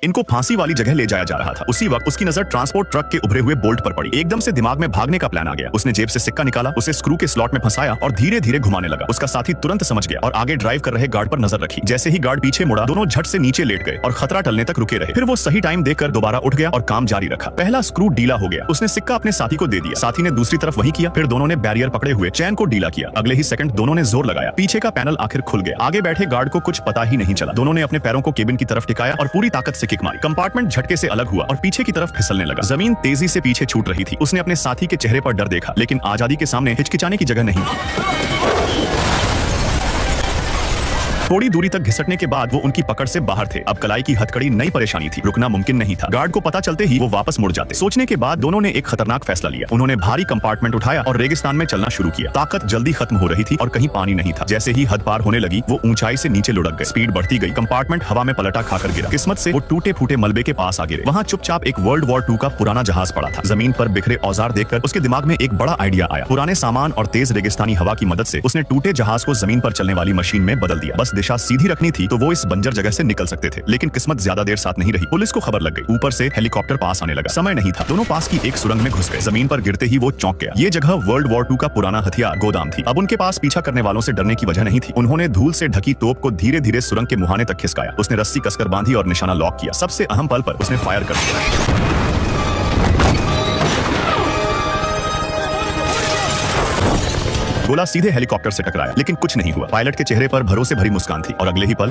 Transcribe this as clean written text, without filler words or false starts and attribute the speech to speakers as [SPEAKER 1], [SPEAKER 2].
[SPEAKER 1] इनको फांसी वाली जगह ले जाया जा रहा था। उसी वक्त उसकी नजर ट्रांसपोर्ट ट्रक के उभरे हुए बोल्ट पर पड़ी। एकदम से दिमाग में भागने का प्लान आ गया। उसने जेब से सिक्का निकाला, उसे स्क्रू के स्लॉट में फंसाया और धीरे धीरे घुमाने लगा। उसका साथी तुरंत समझ गया और आगे ड्राइव कर रहे गार्ड पर नजर रखी। जैसे ही गार्ड पीछे मुड़ा, दोनों झट से नीचे लेट गए और खतरा टलने तक रुके रहे। फिर वो सही टाइम देखकर दोबारा उठ गया और काम जारी रखा। पहला स्क्रू ढीला हो गया। उसने सिक्का अपने साथी को दे दिया। साथी ने दूसरी तरफ वही किया। फिर दोनों ने बैरियर पकड़े हुए चैन को ढीला किया। अगले ही सेकंड दोनों ने जोर लगाया। पीछे का पैनल आखिर खुल गया। आगे बैठे गार्ड को कुछ पता ही नहीं चला। दोनों ने अपने पैरों को केबिन की तरफ टिकाया और पूरी ताकत से किक मारी। कंपार्टमेंट झटके से अलग हुआ और पीछे की तरफ फिसलने लगा। जमीन तेजी से पीछे छूट रही थी। उसने अपने साथी के चेहरे पर डर देखा, लेकिन आजादी के सामने हिचकिचाने की जगह नहीं थी। थोड़ी दूरी तक घिसटने के बाद वो उनकी पकड़ से बाहर थे। अब कलाई की हथकड़ी नई परेशानी थी। रुकना मुमकिन नहीं था। गार्ड को पता चलते ही वो वापस मुड़ जाते। सोचने के बाद दोनों ने एक खतरनाक फैसला लिया। उन्होंने भारी कंपार्टमेंट उठाया और रेगिस्तान में चलना शुरू किया। ताकत जल्दी खत्म हो रही थी और कहीं पानी नहीं था। जैसे ही हद पार होने लगी, वो ऊंचाई से नीचे लुढ़क गए। स्पीड बढ़ती गई। कंपार्टमेंट हवा में पलटा खाकर गिरा। किस्मत से वो टूटे फूटे मलबे के पास आ गिरे। वहाँ चुपचाप एक वर्ल्ड वॉर 2 का पुराना जहाज पड़ा था। जमीन पर बिखरे औजार देखकर उसके दिमाग में एक बड़ा आइडिया आया। पुराने सामान और तेज रेगिस्तानी हवा की मदद से उसने टूटे जहाज को जमीन पर चलने वाली मशीन में बदल दिया। बस दिशा सीधी रखनी थी तो वो इस बंजर जगह से निकल सकते थे। लेकिन किस्मत ज्यादा देर साथ नहीं रही। पुलिस को खबर लग गई। ऊपर से हेलीकॉप्टर पास आने लगा। समय नहीं था। दोनों पास की एक सुरंग में घुस गए। जमीन पर गिरते ही वो चौंक गया। ये जगह वर्ल्ड वॉर 2 का पुराना हथियार गोदाम थी। अब उनके पास पीछा करने वालों से डरने की वजह नहीं थी। उन्होंने धूल से ढकी तोप को धीरे धीरे सुरंग के मुहाने तक खिसकाया। उसने रस्सी कसकर बांधी और निशाना लॉक किया। सबसे अहम पल पर उसने फायर कर दिया। गोला सीधे हेलीकॉप्टर से टकराया, लेकिन कुछ नहीं हुआ। पायलट के चेहरे पर भरोसे भरी मुस्कान थी और अगले ही पल